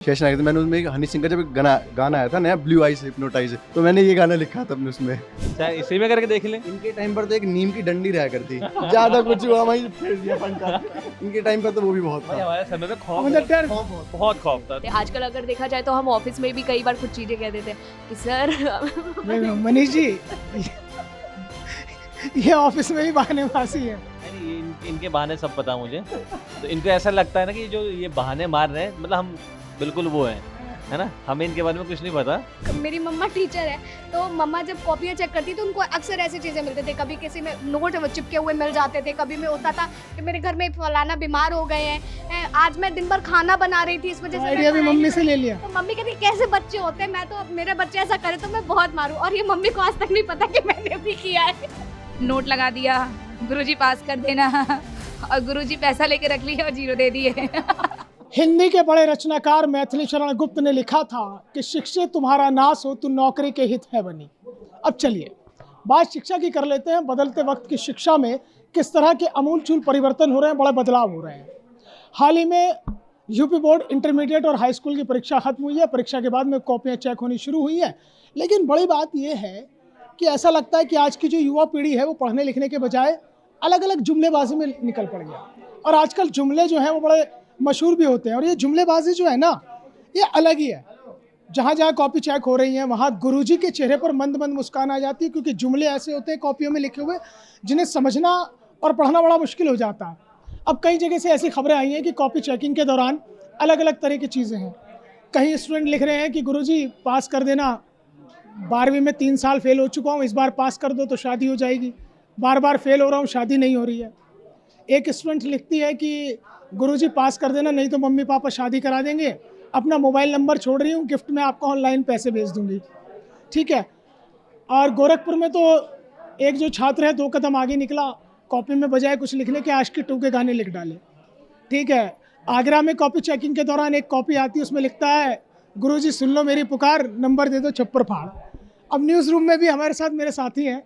Session आया था, मैंने उसमें एक हनी सिंह का जब एक गाना आया था नया ब्लू आइज हिप्नोटाइज, तो मैंने ये गाना लिखा था अपने उसमें। चाहे इसी में करके देख लें। इनके टाइम पर तो एक नीम की डंडी रहा करती, ज्यादा कुछ हुआ वहीं फेर दिया पंखा। इनके टाइम पर तो वो भी बहुत था। हमारे समय में खौफ मतलब डर बहुत खौफ था। आजकल अगर देखा जाए तो हम ऑफिस में भी कई बार कुछ चीजें कह देते हैं कि सर मनीष जी ये ऑफिस में भी बहानेबाजी है। नहीं, इनके बहाने सब पता मुझे। तो इनको ऐसा लगता है ना कि जो ये बहाने मार रहे हैं, मतलब हम बिल्कुल वो हैं, है ना, हमें इनके बारे में कुछ नहीं पता। मेरी मम्मा टीचर है, तो मम्मा जब कॉपियाँ चेक करती तो उनको अक्सर ऐसी चीज़ें मिलते थे। कभी किसी में नोट चिपके हुए मिल जाते थे, कभी में होता था कि मेरे घर में फलाना बीमार हो गए हैं, आज मैं दिन भर खाना बना रही थी इस वजह से आइडिया भी मम्मी से ले लिया। तो मम्मी कहती कैसे बच्चे होते हैं, मैं तो मेरे बच्चे ऐसा करे तो मैं बहुत मारूं, और ये मम्मी को आज तक नहीं पता कि मैंने भी किया है। नोट लगा दिया, गुरुजी पास कर देना, और गुरुजी पैसा लेके रख लिया और 0 दे दिए। हिंदी के बड़े रचनाकार मैथिली शरण गुप्त ने लिखा था कि शिक्षित तुम्हारा नाश हो, तू नौकरी के हित है बनी। अब चलिए बात शिक्षा की कर लेते हैं। बदलते वक्त की शिक्षा में किस तरह के अमूलचूल परिवर्तन हो रहे हैं, बड़े बदलाव हो रहे हैं। हाल ही में यूपी बोर्ड इंटरमीडिएट और हाई स्कूल की परीक्षा खत्म हुई है। परीक्षा के बाद में कॉपियाँ चेक होनी शुरू हुई है, लेकिन बड़ी बात यह है कि ऐसा लगता है कि आज की जो युवा पीढ़ी है वो पढ़ने लिखने के बजाय अलग अलग जुमलेबाजी में निकल पड़ गया। और आजकल जुमले जो हैं वो बड़े मशहूर भी होते हैं, और ये जुमलेबाजी जो है ना, ये अलग ही है। जहाँ जहाँ कॉपी चेक हो रही है वहाँ गुरुजी के चेहरे पर मंद मंद मुस्कान आ जाती है, क्योंकि जुमले ऐसे होते हैं कॉपियों में लिखे हुए जिन्हें समझना और पढ़ना बड़ा मुश्किल हो जाता है। अब कई जगह से ऐसी खबरें आई हैं कि कॉपी चेकिंग के दौरान अलग अलग तरह की चीज़ें हैं। कहीं स्टूडेंट लिख रहे हैं कि गुरुजी पास कर देना, 12वीं में 3 साल फेल हो चुका हूँ, इस बार पास कर दो तो शादी हो जाएगी, बार बार फेल हो रहा हूँ, शादी नहीं हो रही है। एक स्टूडेंट लिखती है कि गुरुजी पास कर देना, नहीं तो मम्मी पापा शादी करा देंगे, अपना मोबाइल नंबर छोड़ रही हूँ, गिफ्ट में आपको ऑनलाइन पैसे भेज दूँगी। ठीक है। और गोरखपुर में तो एक जो छात्र है 2 कदम आगे निकला, कॉपी में बजाय कुछ लिखने के आशिकी 2 के गाने लिख डाले। ठीक है। आगरा में कॉपी चेकिंग के दौरान एक कॉपी आती है, उसमें लिखता है गुरुजी सुन लो मेरी पुकार, नंबर दे दो छप्पर फाड़। अब न्यूज़ रूम में भी हमारे साथ मेरे साथी हैं,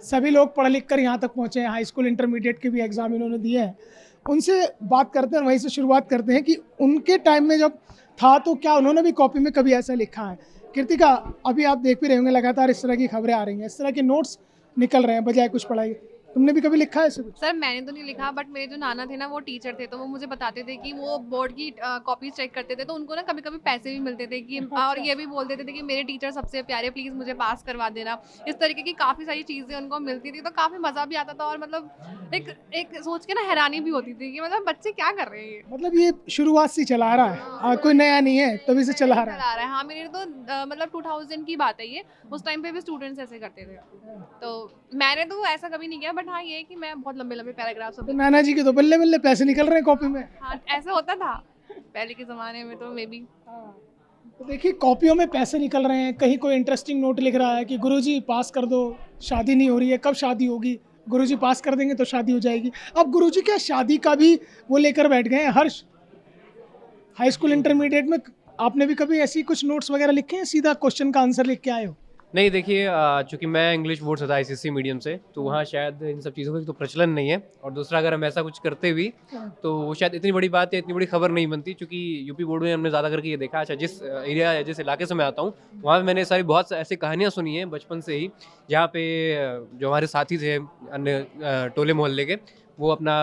सभी लोग पढ़ लिख कर यहाँ तक पहुँचे हैं, हाई स्कूल इंटरमीडिएट के भी एग्ज़ाम इन्होंने दिए हैं। उनसे बात करते हैं, वहीं से शुरुआत करते हैं कि उनके टाइम में जब था तो क्या उन्होंने भी कॉपी में कभी ऐसा लिखा है। कृतिका, अभी आप देख भी रहे होंगे लगातार इस तरह की खबरें आ रही हैं, इस तरह के नोट्स निकल रहे हैं बजाय कुछ पढ़ाई। तुमने भी कभी लिखा है ऐसे कुछ? सर मैंने तो नहीं लिखा, बट मेरे जो नाना थे ना वो टीचर थे, तो वो मुझे बताते थे कि वो बोर्ड की कॉपीज चेक करते थे, तो उनको ना कभी कभी पैसे भी मिलते थे कि और ये भी बोल देते थे कि मेरे टीचर सबसे प्यारे, प्लीज़ मुझे पास करवा देना। इस तरीके की काफ़ी सारी चीज़ें उनको मिलती थी, तो काफ़ी मज़ा भी आता था, और मतलब एक सोच के ना हैरानी भी होती थी कि मतलब बच्चे क्या कर रहे हैं। मतलब ये शुरुआत से चला आ रहा है, कोई नया नहीं है, तभी से चला आ रहा है। हाँ, मेरे तो मतलब 2000 की बात है ये, उस टाइम पे भी स्टूडेंट्स ऐसे करते थे, तो मैंने तो ऐसा कभी नहीं किया। बट हाँ, ये है कि मैं बहुत लंबे लंबे पैराग्राफ तो नाना जी के तो बल्ले बल्ले पैसे निकल रहे हैं कॉपी में। हाँ, ऐसा होता था पहले के ज़माने में, तो मे बी। तो देखिए कॉपियों में पैसे निकल रहे हैं। कहीं कोई इंटरेस्टिंग नोट लिख रहा है कि गुरुजी पास कर दो, शादी नहीं हो रही है, कब शादी होगी, गुरुजी पास कर देंगे तो शादी हो जाएगी। अब गुरुजी क्या शादी का भी वो लेकर बैठ गए हैं। हर्ष, हाई स्कूल इंटरमीडिएट में आपने भी कभी ऐसी कुछ नोट्स वगैरह लिखे हैं, सीधा क्वेश्चन का आंसर लिख के आए हो? नहीं, देखिए चूँकि मैं इंग्लिश बोर्ड से था, ICSE मीडियम से, तो वहाँ शायद इन सब चीज़ों का तो प्रचलन नहीं है। और दूसरा, अगर हम ऐसा कुछ करते भी तो वो शायद इतनी बड़ी बात है, इतनी बड़ी खबर नहीं बनती, क्योंकि यूपी बोर्ड में हमने ज़्यादा करके ये देखा। अच्छा, जिस एरिया या जिस इलाके से मैं आता हूँ वहाँ पे मैंने सारी बहुत ऐसी कहानियाँ सुनी हैं बचपन से ही, जहाँ पे जो हमारे साथी थे अन्य टोले मोहल्ले के, वो अपना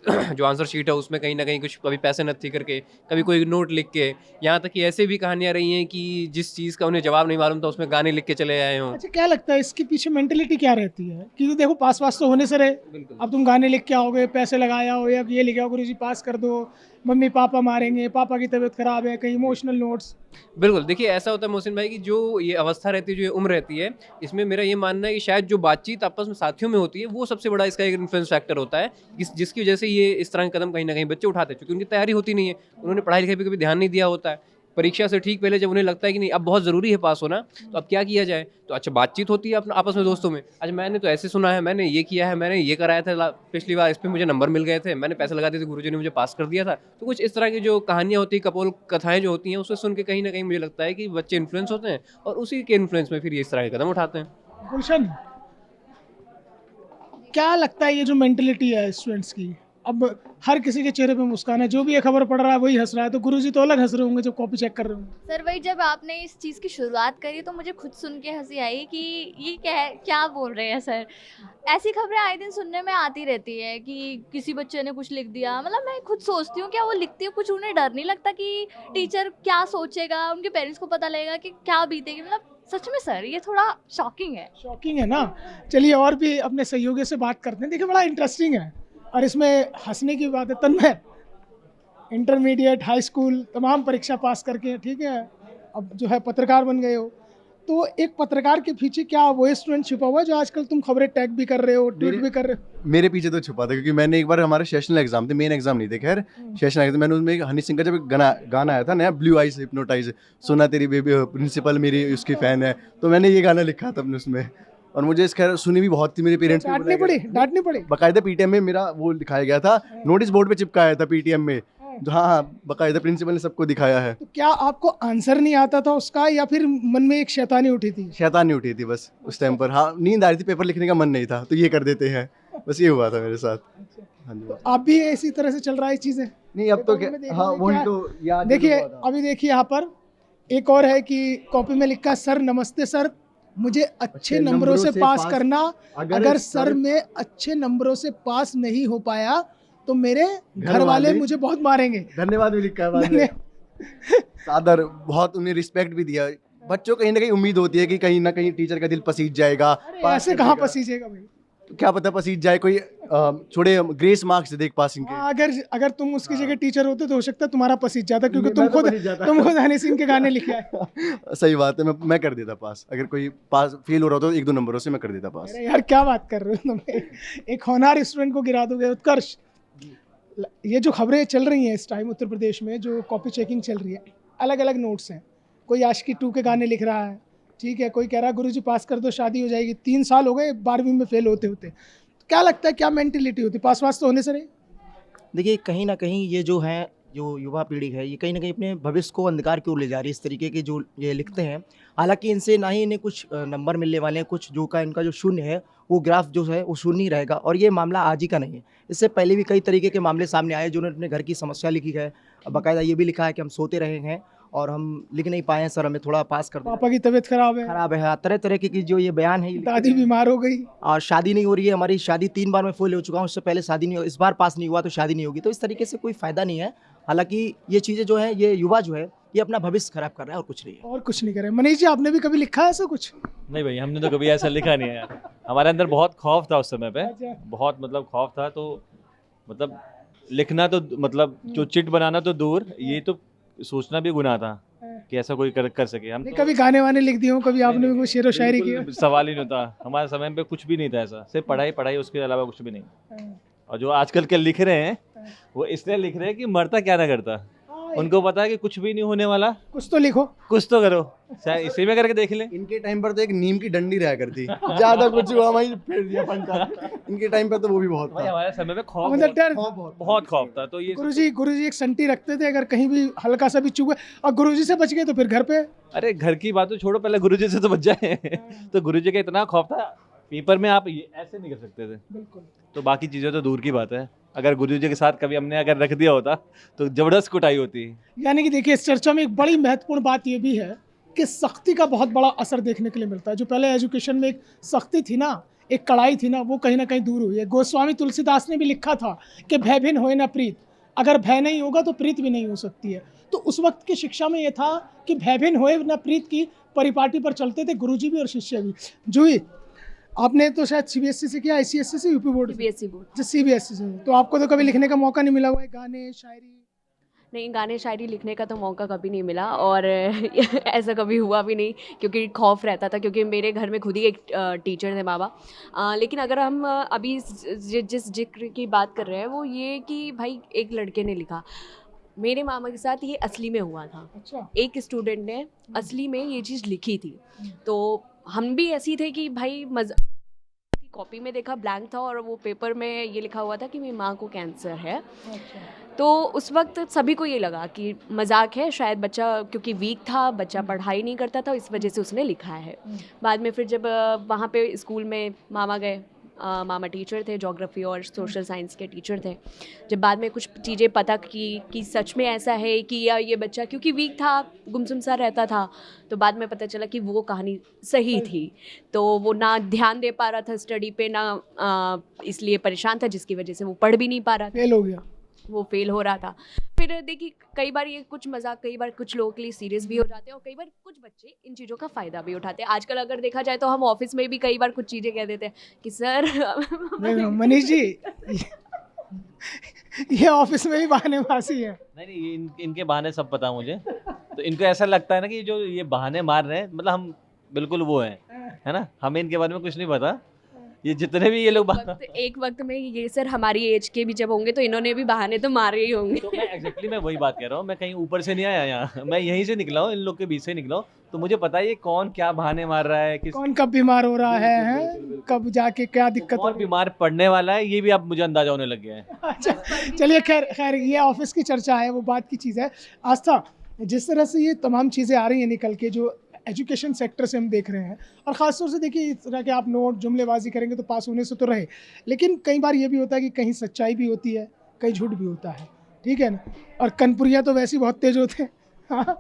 जो आंसर शीट है उसमें कहीं ना कहीं कुछ कभी पैसे नत्थी करके, कभी कोई नोट लिख के, यहाँ तक कि ऐसे भी कहानियाँ रही हैं कि जिस चीज़ का उन्हें जवाब नहीं मालूम था उसमें गाने लिख के चले आए हों। अच्छा, क्या लगता है इसके पीछे मेंटेलिटी क्या रहती है? कि देखो पास पास तो होने से रहे, अब तुम गाने लिख के आओगे, पैसे लगाया हो, या ये लिखा हो गुरुजी पास कर दो, मम्मी पापा मारेंगे, पापा की तबीयत खराब है, कहीं इमोशनल नोट्स। बिल्कुल, देखिए ऐसा होता है मोहसिन भाई कि जो ये अवस्था रहती है, जो ये उम्र रहती है, इसमें मेरा ये मानना है कि शायद जो बातचीत आपस में साथियों में होती है वो सबसे बड़ा इसका एक इन्फ्लुएंस फैक्टर होता है, जिसकी वजह से ये इस तरह के कदम कहीं ना कहीं बच्चे उठाते हैं, क्योंकि उनकी तैयारी होती नहीं है, उन्होंने पढ़ाई लिखाई पर कभी ध्यान नहीं दिया होता है। परीक्षा से ठीक पहले जब उन्हें लगता है कि नहीं अब बहुत ज़रूरी है पास होना, तो अब क्या किया जाए, तो अच्छा बातचीत होती है अपना आपस में दोस्तों में। अच्छा, मैंने तो ऐसे सुना है, मैंने ये किया है, मैंने ये कराया था पिछली बार, इस पर मुझे नंबर मिल गए थे, मैंने पैसे लगा दिए थे, गुरुजी ने मुझे पास कर दिया था। तो कुछ इस तरह की जो कहानियाँ होती हैं, कपोल कथाएँ जो होती हैं, उससे सुन के कहीं ना कहीं मुझे लगता है कि बच्चे इन्फ्लुएंस होते हैं, और उसी के इन्फ्लुएंस में फिर ये इस तरह के कदम उठाते हैं। गुलशन, क्या लगता है ये जो मेंटेलिटी है स्टूडेंट्स की, अब हर किसी के चेहरे पे मुस्कान है, जो भी ये खबर पढ़ रहा है वही हंस रहा है, तो गुरुजी तो अलग हंस रहे होंगे जब कॉपी चेक कर रहे होंगे। सर वही जब आपने इस चीज़ की शुरुआत करी तो मुझे खुद सुन के हंसी आई कि ये क्या बोल रहे हैं सर। ऐसी खबरें आए दिन सुनने में आती रहती है कि किसी बच्चे ने कुछ लिख दिया, मतलब मैं खुद सोचती हूँ क्या वो लिखती है कुछ, उन्हें डर नहीं लगता कि टीचर क्या सोचेगा, उनके पेरेंट्स को पता लगेगा कि क्या बीतेगी। मतलब सच में सर ये थोड़ा शॉकिंग है। शॉकिंग है ना। चलिए और भी अपने सहयोगियों से बात करते हैं, देखिए बड़ा इंटरेस्टिंग है और इसमें हंसने की बात है। तन्मय, इंटरमीडिएट, हाई स्कूल तमाम परीक्षा पास करके, ठीक है, अब जो है पत्रकार बन गए हो, तो एक पत्रकार के पीछे क्या वो स्टूडेंट छुपा हुआ है जो आजकल तुम खबरें टैग भी कर रहे हो, ट्वीट भी कर रहे हो? मेरे पीछे तो छुपा था, क्योंकि मैंने एक बार हमारे सेशनल एग्जाम थे, मेन एग्जाम नहीं थे, खैर सेशनल एग्जाम, मैंने उसमें एक हनी सिंह का जब एक गाना आया था नया, ब्लू आइज हिप्नोटाइज, सुना तेरी बेबी प्रिंसिपल मेरी उसकी फ़ैन है, तो मैंने ये गाना लिखा था अपने उसमें, और मुझे इस खैर सुनी भी बहुत थी, मेरे पेरेंट्स डांटनी पड़ी। बाकायदा पीटीएम में मेरा वो दिखाया गया था, नोटिस बोर्ड पे चिपकाया था पीटीएम में, हाँ बाकायदा प्रिंसिपल ने सबको दिखाया है। तो क्या आपको आंसर नहीं आता था उसका, या फिर मन में एक शैतानी उठी थी? शैतानी उठी थी बस उस टाइम पर, हाँ नींद आ रही थी, पेपर लिखने का मन नहीं था, तो ये कर देते हैं, बस ये हुआ था मेरे साथ। हाँ जी। तो आप भी इसी तरह से चल रहा है चीज़ें? नहीं अब तो क्या, हाँ वही तो याद। देखिए अभी देखिए यहाँ पर एक और है कि कॉपी में लिखा, सर नमस्ते सर, मुझे अच्छे नंबरों से पास करना, अगर सर में अच्छे नंबरों से पास नहीं हो पाया तो मेरे घर वाले मुझे बहुत मारेंगे। धन्यवाद भी लिखा है बाद में। सादर, बहुत उन्हें रिस्पेक्ट भी दिया। बच्चों को कहीं ना कहीं उम्मीद होती है कि कहीं ना कहीं टीचर का दिल पसीज जाएगा। ऐसे कहाँ पसीजेगा भाई? तो क्या पता पसीज जाए, कोई छोड़े ग्रेस मार्क्स देख पासिंग के। अगर तुम उसकी जगह टीचर होते तो हो सकता है तुम्हारा पसीज जाता, क्योंकि तुम खुद हनी सिंह के गाने लिखे आए। सही बात है, मैं कर देता पास, अगर कोई पास फेल हो रहा हो तो 1-2 नंबरों से मैं कर देता पास। अरे यार क्या बात कर रहे हो तुम, एक होनहार स्टूडेंट को गिरा दोगे। उत्कर्ष, ये जो खबरें चल रही हैं इस टाइम उत्तर प्रदेश में, जो कॉपी चेकिंग चल रही है, अलग अलग नोट्स हैं, कोई आशिकी 2 के गाने लिख रहा है, ठीक है, कोई कह रहा है गुरुजी पास कर दो शादी हो जाएगी। 3 साल हो गए 12वीं में फेल होते होते। क्या लगता है क्या मेंटेलिटी होती, पास तो होने से नहीं? देखिए कहीं ना कहीं ये जो है, जो युवा पीढ़ी है, ये कहीं ना कहीं अपने भविष्य को अंधकार की ओर ले जा रही है। इस तरीके के जो ये लिखते हैं, हालांकि इनसे ना ही इन्हें कुछ नंबर मिलने वाले हैं, कुछ जो का इनका जो शून्य है वो ग्राफ जो है वो शून्य ही रहेगा। और ये मामला आज ही का नहीं है, इससे पहले भी कई तरीके के मामले सामने आए जिन्होंने अपने घर की समस्या लिखी है। बाकायदा ये भी लिखा है कि हम सोते रहे हैं और हम लिख नहीं पाए हैं सर, हमें थोड़ा पास कर दो, पापा की तबीयत खराब है, तरह तरह की जो ये बयान है, दादी बीमार हो गई और शादी नहीं हो रही है, हमारी शादी 3 बार मैं फेल हो चुका हूँ, उससे पहले शादी नहीं हो, इस बार पास नहीं हुआ तो शादी नहीं होगी। तो इस तरीके से कोई फ़ायदा नहीं है। हालांकि ये चीज़ें जो है, ये युवा जो है ये अपना भविष्य खराब कर रहा है और कुछ नहीं है। और कुछ नहीं कर रहे। मनीष जी, आपने भी कभी लिखा है ऐसा कुछ? नहीं भाई, हमने तो कभी ऐसा लिखा नहीं है यार। हमारे अंदर बहुत खौफ था उस समय पे, बहुत मतलब खौफ था, तो मतलब लिखना तो मतलब जो चिट बनाना तो दूर, ये तो सोचना भी गुनाह था कि ऐसा कोई कर सके। हम तो कभी गाने वाने लिख दिए हो, कभी आपने भी कोई शेरो शायरी की हो? सवाल ही नहीं होता, हमारे समय पे कुछ भी नहीं था ऐसा, सिर्फ पढ़ाई, उसके अलावा कुछ भी नहीं। और जो आजकल के लिख रहे हैं वो इसलिए लिख रहे हैं कि मरता क्या ना करता, उनको पता है कि कुछ भी नहीं होने वाला, कुछ तो लिखो, कुछ तो करो, इसी में करके देख ले। इनके टाइम पर तो एक नीम की डंडी रहा करती, ज्यादा कुछ हुआ वहीं फेर दिया पंखा। इनके टाइम पर तो वो भी बहुत भाई था। हमारे समय में खौफ मतलब डर बहुत खौफ था। तो ये गुरुजी एक संटी रखते थे, अगर कहीं भी हल्का सा भी चूक गए और गुरुजी से बच गए तो फिर घर पे। अरे घर की बात तो छोड़ो, पहले गुरुजी से तो बच जाए। तो गुरुजी का इतना खौफ था, पेपर में आप ऐसे नहीं कर सकते थे। बिल्कुल। तो बाकी चीज़ें तो दूर की बात है, अगर गुरुजी के साथ कभी हमने अगर रख दिया होता तो जबरदस्त कुटाई होती। यानी कि देखिए, इस चर्चा में एक बड़ी महत्वपूर्ण बात ये भी है कि सख्ती का बहुत बड़ा असर देखने के लिए मिलता है। जो पहले एजुकेशन में एक सख्ती थी ना, एक कड़ाई थी ना, वो कहीं ना कहीं दूर हुई है। गोस्वामी तुलसीदास ने भी लिखा था कि भय भिन्न होए ना प्रीत, अगर भय नहीं होगा तो प्रीत भी नहीं हो सकती है। तो उस वक्त की शिक्षा में ये था कि भय भिन्न होए ना प्रीत की परिपाटी पर चलते थे गुरुजी भी और शिष्य भी। जूही, आपने तो शायद सीबीएसई से किया, आईसीएसई से, UP board? CBSE board. CBSE से। तो आपको तो कभी लिखने का मौका नहीं मिला हुआ है, गाने शायरी? नहीं, गाने शायरी लिखने का तो मौका कभी नहीं मिला, और ऐसा कभी हुआ भी नहीं, क्योंकि खौफ रहता था, क्योंकि मेरे घर में खुद ही एक टीचर थे बाबा। लेकिन अगर हम अभी जिस जिक्र की बात कर रहे हैं वो ये कि भाई एक लड़के ने लिखा, मेरे मामा के साथ ये असली में हुआ था। अच्छा। एक स्टूडेंट ने असली में ये चीज़ लिखी थी, तो हम भी ऐसी थे कि भाई कॉपी में देखा ब्लैंक था और वो पेपर में ये लिखा हुआ था कि मेरी माँ को कैंसर है। तो उस वक्त सभी को ये लगा कि मजाक है, शायद बच्चा क्योंकि वीक था, बच्चा पढ़ाई नहीं करता था, इस वजह से उसने लिखा है। बाद में फिर जब वहाँ पे स्कूल में मामा गए, मामा टीचर थे, ज्योग्राफी और सोशल साइंस के टीचर थे। जब बाद में कुछ चीज़ें पता की कि सच में ऐसा है कि या ये बच्चा क्योंकि वीक था, गुमसुम सा रहता था, तो बाद में पता चला कि वो कहानी सही थी। तो वो ना ध्यान दे पा रहा था स्टडी पे, ना इसलिए परेशान था जिसकी वजह से वो पढ़ भी नहीं पा रहा था, फेल हो गया। वो फेल हो रहा था। फिर देखिए कई बार ये कुछ मजाक कई बार कुछ लोगों के लिए सीरियस भी हो जाते हैं और कई बार कुछ बच्चे इन चीज़ों का फ़ायदा भी उठाते हैं। आजकल अगर देखा जाए तो हम ऑफिस में भी कई बार कुछ चीज़ें कह देते हैं कि सर देखो मनीष जी, ये ऑफिस में भी बहानेबाजी है। नहीं इनके बहाने सब पता है मुझे। तो इनको ऐसा लगता है ना कि जो ये बहाने मार रहे हैं, मतलब हम बिल्कुल वो हैं, है ना, हमें इनके बारे में कुछ नहीं पता। ये जितने भी ये लोग एक वक्त में ये सर हमारी एज के भी जब होंगे तो इन्होंने भी बहाने तो मारे ही होंगे। तो मैं एग्जैक्टली मैं वही बात कह रहा हूँ, मैं कहीं ऊपर से नहीं आया यहाँ, मैं यहीं से निकला हूँ, इन लोग के बीच से निकला हूँ। तो मुझे पता है ये कौन क्या बहाने मार रहा है, कौन कब बीमार हो रहा है, कब जाके क्या दिक्कत कौन बीमार पड़ने वाला है, ये भी अब मुझे अंदाजा होने लग गया है। अच्छा चलिए, खैर ये ऑफिस की चर्चा है, वो बात की चीज़ है। आस्था, जिस तरह से ये तमाम चीज़ें आ रही हैं निकल के, जो एजुकेशन सेक्टर से हम देख रहे हैं, और ख़ासतौर से देखिए इस तरह के आप नोट जुमलेबाजी करेंगे तो पास होने से तो रहे, लेकिन कई बार ये भी होता है कि कहीं सच्चाई भी होती है, कहीं झूठ भी होता है, ठीक है ना। और कनपुरिया तो वैसे ही बहुत तेज होते हैं। हाँ।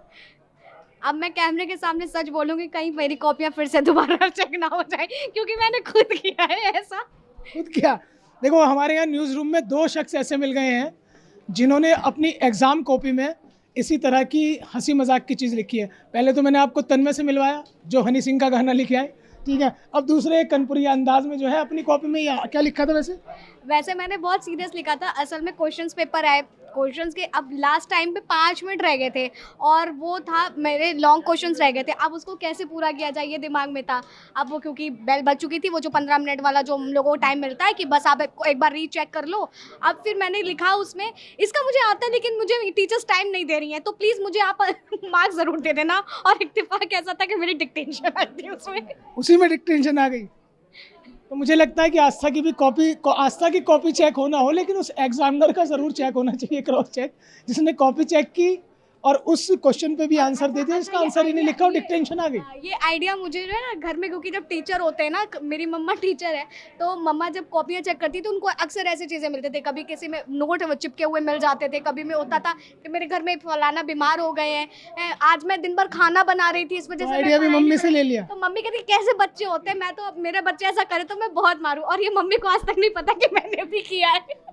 अब मैं कैमरे के सामने सच बोलूँगी, कहीं मेरी कॉपियाँ फिर से दोबारा चेक ना हो जाए, क्योंकि मैंने खुद किया है ऐसा। खुद किया? देखो हमारे यहाँ न्यूज़ रूम में 2 शख्स ऐसे मिल गए हैं जिन्होंने अपनी एग्ज़ाम कॉपी में इसी तरह की हंसी मजाक की चीज़ लिखी है। पहले तो मैंने आपको तन्मय से मिलवाया जो हनी सिंह का गाना लिखे आए, ठीक है। अब दूसरे कनपुरिया अंदाज में जो है अपनी कॉपी में क्या लिखा था वैसे मैंने बहुत सीरियस लिखा था। असल में क्वेश्चंस पेपर आए, क्वेश्चंस के अब लास्ट टाइम पे 5 मिनट रह गए थे और वो था मेरे लॉन्ग क्वेश्चंस रह गए थे। अब उसको कैसे पूरा किया जाए ये दिमाग में था। अब वो क्योंकि बेल बज चुकी थी, वो जो 15 मिनट वाला जो हम लोगों को टाइम मिलता है कि बस आप एक बार रीचेक कर लो। अब फिर मैंने लिखा उसमें, इसका मुझे आता है लेकिन मुझे टीचर्स टाइम नहीं दे रही हैं, तो प्लीज़ मुझे आप मार्क्स ज़रूर दे देना। और इत्तेफाक ऐसा था कि मेरी डिक्टेशन आई थी उसमें, उसी में डिक्टेशन आ गई। तो मुझे लगता है कि आस्था की कॉपी चेक होना हो, लेकिन उस एग्जामिनर का ज़रूर चेक होना चाहिए, क्रॉस चेक, जिसने कॉपी चेक की और उस क्वेश्चन पे भी आंसर दे दिया, इसका आंसर ही नहीं लिखा और डिक्टेशन आ गई। ये आइडिया मुझे जो है ना घर में, क्योंकि जब टीचर होते हैं ना, मेरी मम्मा टीचर है, तो मम्मा जब कॉपियाँ चेक करती थी उनको अक्सर ऐसी चीज़ें मिलते थे। कभी किसी में नोट चिपके हुए मिल जाते थे, कभी में होता था कि मेरे घर में फलाना बीमार हो गए हैं, आज मैं दिन भर खाना बना रही थी इस वजह से आइडिया भी मम्मी से ले लिया। तो मम्मी कहती कैसे बच्चे होते हैं, मैं तो अब मेरे बच्चे ऐसा करे तो मैं बहुत मारूं, और ये मम्मी को आज तक नहीं पता कि मैंने भी किया है।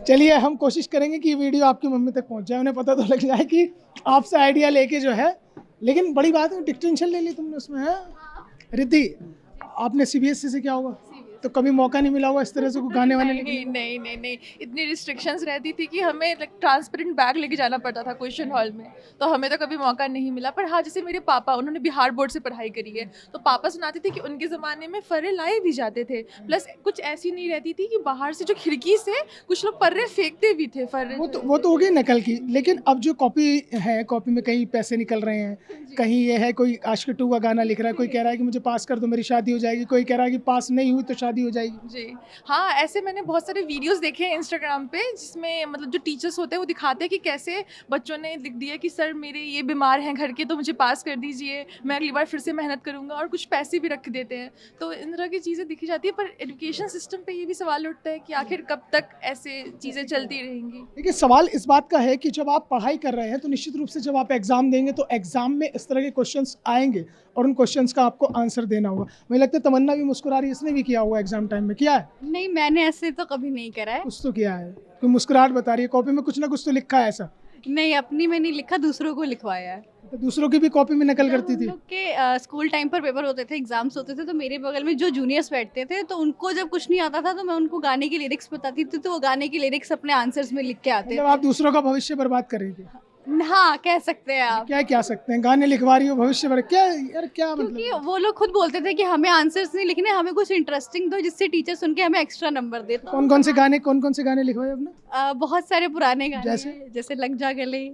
चलिए हम कोशिश करेंगे कि ये वीडियो आपकी मम्मी तक पहुंच जाए, उन्हें पता तो लग जाए कि आपसे आइडिया लेके जो है। लेकिन बड़ी बात है, डिक्टेंशन ले ली तुमने उसमें, है रिद्धि? आपने सीबीएसई से क्या होगा, तो कभी मौका नहीं मिला होगा इस तरह से कोई गाने वाने नहीं, इतनी रिस्ट्रिक्शंस रहती थी कि हमें ट्रांसपेरेंट बैग लेके जाना पड़ता था क्वेश्चन हॉल में, तो हमें तो कभी मौका नहीं मिला। पर हाँ, जैसे मेरे पापा, उन्होंने बिहार बोर्ड से पढ़ाई करी है, तो पापा सुनाते थे कि उनके ज़माने में फर्रे लाए भी जाते थे, प्लस कुछ ऐसी नहीं रहती थी कि बाहर से जो खिड़की से कुछ लोग पर्रे फेंकते भी थे फर्रे। वो तो हो गई नकल की। लेकिन अब जो कॉपी है, कॉपी में कहीं पैसे निकल रहे हैं, कहीं ये है कोई आशिक 2 का गाना लिख रहा है, कोई कह रहा है कि मुझे पास कर दो मेरी शादी हो जाएगी, कोई कह रहा है कि पास नहीं हुई तो शादी हो जाएगी। जी हाँ, ऐसे मैंने बहुत सारे वीडियोस देखे हैं इंस्टाग्राम पे, जिसमें मतलब जो टीचर्स होते हैं वो दिखाते हैं कि कैसे बच्चों ने लिख दिया कि सर मेरे ये बीमार हैं घर के, तो मुझे पास कर दीजिए, मैं अगली बार फिर से मेहनत करूँगा, और कुछ पैसे भी रख देते हैं। तो इन तरह की चीज़ें दिखी जाती है। पर एजुकेशन सिस्टम पे ये भी सवाल उठता है कि आखिर कब तक ऐसे चीज़ें चलती रहेंगी। देखिए सवाल इस बात का है कि जब आप पढ़ाई कर रहे हैं तो निश्चित रूप से जब आप एग्जाम देंगे तो एग्जाम में इस तरह के क्वेश्चंस आएंगे और उन क्वेश्चंस का आपको आंसर देना होगा। मुझे लगता है तमन्ना भी मुस्कुरा रही है, इसने भी किया होगा एग्जाम टाइम में। किया है? नहीं, मैंने ऐसे तो कभी नहीं करा है। कुछ तो किया है, कोई मुस्कुराहट बता रही है, कॉपी में कुछ ना कुछ तो लिखा है ऐसा। नहीं, अपनी में नहीं लिखा, दूसरों को लिखवाया है। तो दूसरों की भी कॉपी में नकल करती थी? के स्कूल टाइम पर पेपर होते थे, एग्जाम्स होते थे, तो मेरे बगल में जो जूनियर्स बैठते थे, तो उनको जब कुछ नहीं आता था तो मैं उनको गाने की लिरिक्स बताती थी, तो वो गाने की लिरिक्स अपने आंसर्स में लिख के आते थे। मतलब आप दूसरों का भविष्य बर्बाद कर रही थी? हाँ, कह सकते हैं आप। क्या सकते हैं, गाने लिखवा रही हो, भविष्य बर्बाद, क्या यार, क्या क्योंकि मतलब? वो लोग खुद बोलते थे कि हमें आंसर्स नहीं लिखने, हमें कुछ इंटरेस्टिंग दो जिससे टीचर सुन के हमें एक्स्ट्रा नंबर दे। कौन कौन से गाने लिखवाए आपने? बहुत सारे पुराने गाने, जैसे लग जा गले।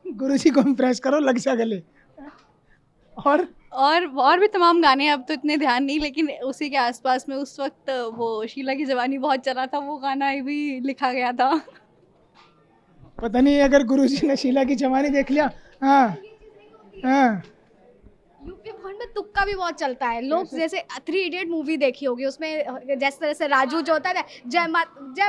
गुरुजी को इम्प्रेस करो, लग जा गले। और भी तमाम गाने, अब तो इतने ध्यान नहीं, लेकिन उसी के आसपास में उस वक्त वो शीला की जवानी बहुत चला था, वो गाना भी लिखा गया था। पता नहीं अगर गुरुजी ने शीला की जवानी देख लिया। हाँ, यूपी बोर्ड में तुक्का भी बहुत चलता है। लोग जैसे 3 इडियट मूवी देखी होगी, उसमें जिस तरह से राजू जो होता है ना, जय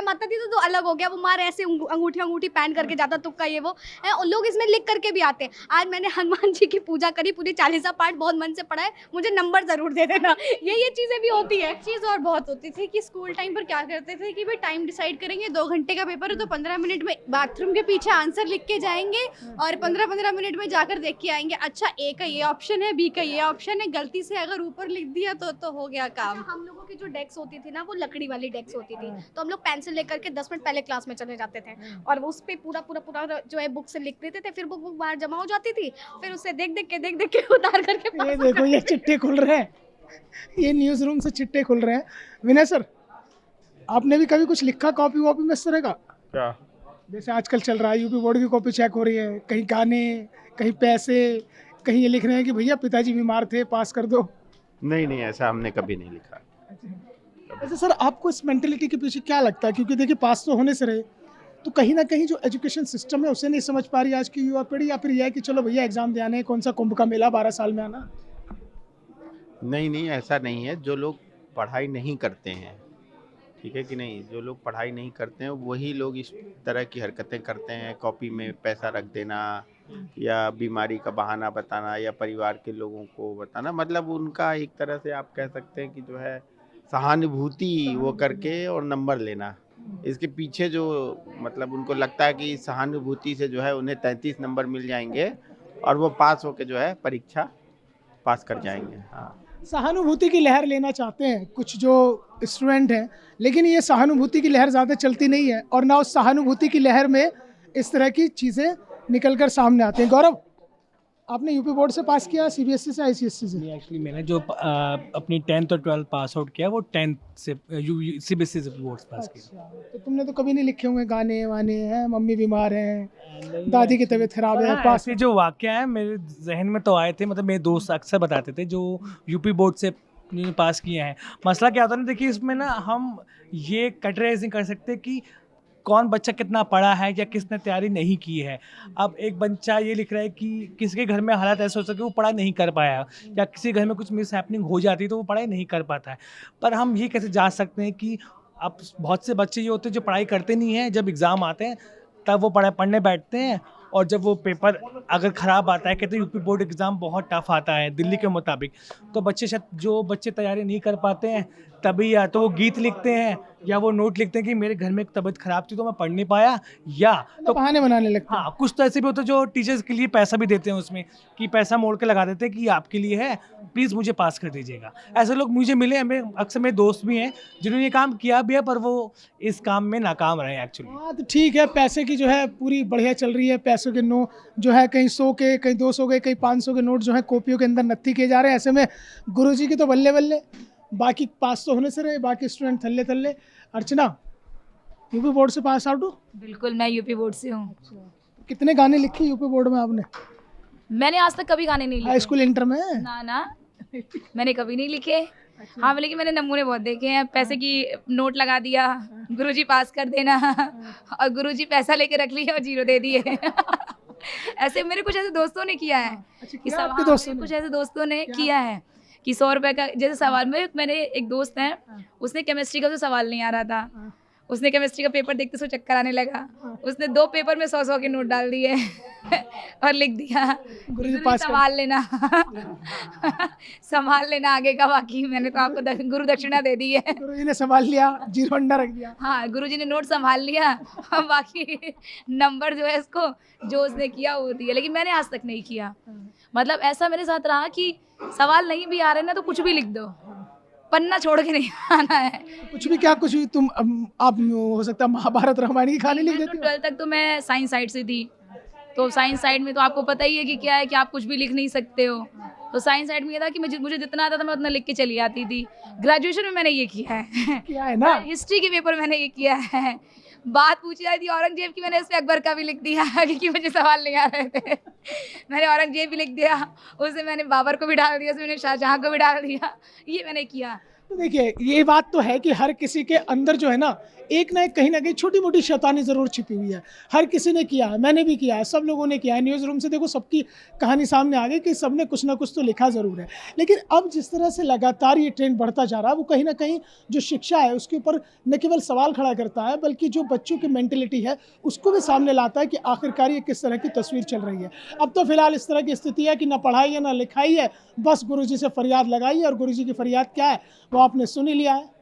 माता दी तो अलग हो गया, वो मार ऐसे अंगूठी पहन करके जाता तुक्का ये वो है, और लोग इसमें लिख करके भी आते हैं। आज मैंने हनुमान जी की पूजा करी, पूरी 40 पाठ बहुत मन से पढ़ा है, मुझे नंबर जरूर दे देना। ये चीज़ें भी होती है। चीज़ और बहुत होती थी कि स्कूल टाइम पर क्या करते थे कि भाई टाइम डिसाइड करेंगे, 2 घंटे का पेपर है तो 15 मिनट में बाथरूम के पीछे आंसर लिख के जाएंगे और 15-15 मिनट में जाकर देख के आएंगे, अच्छा ए का ये ऑप्शन है, बी का ये ऑप्शन है, गलती से अगर ऊपर लिख दिया तो हो गया काम। हम लोगों की जो डेस्क होती थी ना, वो लकड़ी वाली डेस्क होती थी, तो हम लोग पेंसिल लेकर के 10 मिनट पहले क्लास में चले जाते थे और उस पे पूरा जो है बुक से लिख देते थे, फिर बुक बाहर जमा हो जाती थी, फिर उससे देख देख के उतार करके ये देखो ये चिट्ठे खुल रहे हैं, ये न्यूज़ रूम से चिट्ठे खुल रहे हैं। विनय सर, आपने भी कभी कुछ लिखा कॉपी वॉपी में इस तरह का? क्या? जैसे आजकल चल रहा है यूपी बोर्ड की कॉपी चेक हो रही है, कहीं गाने, कहीं पैसे, कहीं ये लिख रहे हैं कि भैया पिताजी बीमार थे, पास कर दो। नहीं, ऐसा हमने कभी नहीं लिखा। वैसे सर आपको इस मेंटेलिटी के पीछे क्या लगता है? क्योंकि देखिए पास तो होने से रहे, तो कहीं ना कहीं जो एजुकेशन सिस्टम है उसे नहीं समझ पा रही आज की युवा पीढ़ी, या फिर यह है कि चलो भैया एग्जाम दे आने, कौन सा कुंभ का मेला 12 साल में आना। नहीं, ऐसा नहीं है। जो लोग पढ़ाई नहीं करते हैं, ठीक है कि नहीं, जो लोग पढ़ाई नहीं करते हैं वही लोग इस तरह की हरकतें करते हैं। कॉपी में पैसा रख देना या बीमारी का बहाना बताना या परिवार के लोगों को बताना, मतलब उनका एक तरह से आप कह सकते हैं कि जो है सहानुभूति वो करके और नंबर लेना। इसके पीछे जो मतलब उनको लगता है कि सहानुभूति से जो है उन्हें 33 नंबर मिल जाएंगे और वो पास होके जो है परीक्षा पास कर जाएंगे। हाँ, सहानुभूति की लहर लेना चाहते हैं कुछ जो स्टूडेंट हैं, लेकिन ये सहानुभूति की लहर ज़्यादा चलती नहीं है और ना उस सहानुभूति की लहर में इस तरह की चीज़ें निकलकर सामने आते हैं। गौरव, आपने यूपी बोर्ड से पास किया, सीबीएसई से, आईसीएसई से? एक्चुअली मैंने जो अपनी 10th और 12th पास आउट किया वो 10th से सीबीएसई से बोर्ड पास किया। तो तुमने तो कभी नहीं लिखे होंगे गाने वाने हैं, मम्मी बीमार हैं, दादी की तबीयत खराब है, पास? ऐसे जो वाक़या है मेरे जहन में तो आए थे, मतलब मेरे दोस्त अक्सर बताते थे जो यूपी बोर्ड से पास किए हैं। मसला क्या होता है ना, देखिए इसमें ना हम ये कैटेगराइजिंग कर सकते हैं कि कौन बच्चा कितना पढ़ा है या किसने तैयारी नहीं की है। अब एक बच्चा ये लिख रहा है कि किसी के घर में हालात ऐसे हो सके वो पढ़ाई नहीं कर पाया, या किसी घर में कुछ मिस हैपनिंग हो जाती है तो वो पढ़ाई नहीं कर पाता है। पर हम ये कैसे जान सकते हैं कि अब बहुत से बच्चे ये होते हैं जो पढ़ाई करते नहीं हैं, जब एग्ज़ाम आते हैं तब वो पढ़ने बैठते हैं, और जब वो पेपर अगर ख़राब आता है, कहते हैं यूपी बोर्ड एग्ज़ाम बहुत टफ आता है दिल्ली के मुताबिक, तो जो बच्चे तैयारी नहीं कर पाते हैं तभी या तो वो गीत लिखते हैं या वो नोट लिखते हैं कि मेरे घर में एक तबीयत ख़राब थी तो मैं पढ़ नहीं पाया, या तो बहाने बनाने लगते हैं। हाँ, कुछ तो ऐसे भी होते हैं जो टीचर्स के लिए पैसा भी देते हैं उसमें, कि पैसा मोड़ के लगा देते हैं कि आपके लिए है, प्लीज़ मुझे पास कर दीजिएगा। ऐसे लोग मुझे मिले हैं, अक्सर मेरे दोस्त भी हैं जिन्होंने ये काम किया भी है, पर वो इस काम में नाकाम रहे एक्चुअली। हाँ तो ठीक है, पैसे की जो है पूरी बढ़िया चल रही है, पैसों के नोट जो है कहीं 100 के, कहीं 200 के, कहीं 500 के नोट जो है कॉपियों के अंदर नत्थी किए जा रहे हैं। ऐसे में गुरुजी की तो बल्ले बल्ले, बाकी पास तो होने से रहे, बाकी स्टूडेंट थल्ले थल्ले। अर्चना, यूपी बोर्ड से पास आउट हो? बिल्कुल, मैं यूपी बोर्ड से हूँ। कितने गाने लिखे यूपी बोर्ड में आपने? मैंने आज तक कभी गाने नहीं लिखे। हाई स्कूल इंटर में? ना मैंने कभी नहीं लिखे। हाँ, लेकिन मैंने नमूने बहुत देखे हैं। पैसे की नोट लगा दिया, गुरुजी पास कर देना, और गुरुजी पैसा लेके रख लिया और 0 दे दिए। ऐसे मेरे कुछ ऐसे दोस्तों ने किया है। कि आपके दोस्तों ने? कुछ ऐसे दोस्तों ने किया है कि 100 रुपए का जैसे सवाल में, मैंने एक दोस्त है, उसने केमिस्ट्री का उसे सवाल नहीं आ रहा था, उसने केमिस्ट्री का पेपर देखते उसको चक्कर आने लगा, उसने 2 पेपर में 100-100 के नोट डाल दिए और लिख दिया, गुरुजी संभाल लेना संभाल लेना आगे का, बाकी मैंने तो आपको गुरु दक्षिणा दे दी है। गुरुजी ने संभाल लिया, 0 अंडा रख दिया। हाँ, गुरुजी ने नोट संभाल लिया, बाकी नंबर जो है इसको जो उसने किया वो दिया, लेकिन मैंने आज तक नहीं किया। मतलब ऐसा मेरे साथ रहा कि सवाल नहीं भी आ रहे ना तो कुछ भी लिख दो, पन्ना छोड़ के नहीं आना है। कुछ भी क्या, कुछ भी तुम आप हो सकता है महाभारत रामायण की कहानी लिख देती हो? 12th तक तो मैं साइंस साइड से थी, तो साइंस साइड में तो आपको पता ही है कि क्या है कि आप कुछ भी लिख नहीं सकते हो। तो साइंस साइड में ये था कि मुझे जितना आता था मैं उतना लिख के चली आती थी। ग्रेजुएशन में मैंने ये किया है ना, हिस्ट्री के पेपर मैंने ये किया है। बात पूछी जाती थी औरंगजेब की, मैंने उस पर अकबर का भी लिख दिया क्योंकि मुझे सवाल नहीं आ रहे थे। मैंने औरंगजेब भी लिख दिया, उससे मैंने बाबर को भी डाल दिया, उसमें मैंने शाहजहाँ को भी डाल दिया, ये मैंने किया। तो देखिए ये बात तो है कि हर किसी के अंदर जो है ना एक कहीं ना कहीं छोटी मोटी शैतानी ज़रूर छिपी हुई है। हर किसी ने किया है, मैंने भी किया है, सब लोगों ने किया है। न्यूज़ रूम से देखो सबकी कहानी सामने आ गई कि सबने कुछ ना कुछ तो लिखा ज़रूर है। लेकिन अब जिस तरह से लगातार ये ट्रेंड बढ़ता जा रहा है वो कहीं ना कहीं जो शिक्षा है उसके ऊपर न केवल सवाल खड़ा करता है बल्कि जो बच्चों की मेंटेलिटी है उसको भी सामने लाता है कि आखिरकार ये किस तरह की तस्वीर चल रही है। अब तो फिलहाल इस तरह की स्थिति है कि ना पढ़ाई है ना लिखाई है, बस गुरुजी से फरियाद लगाई है और गुरुजी की फरियाद क्या है वो आपने सुन ही लिया है।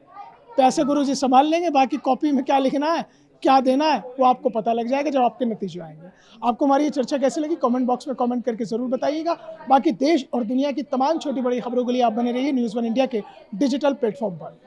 पैसे गुरुजी संभाल लेंगे, बाकी कॉपी में क्या लिखना है क्या देना है वो आपको पता लग जाएगा जब आपके नतीजे आएंगे। आपको हमारी ये चर्चा कैसी लगी कमेंट बॉक्स में कमेंट करके ज़रूर बताइएगा। बाकी देश और दुनिया की तमाम छोटी बड़ी खबरों के लिए आप बने रहिए न्यूज़ वन इंडिया के डिजिटल प्लेटफॉर्म पर।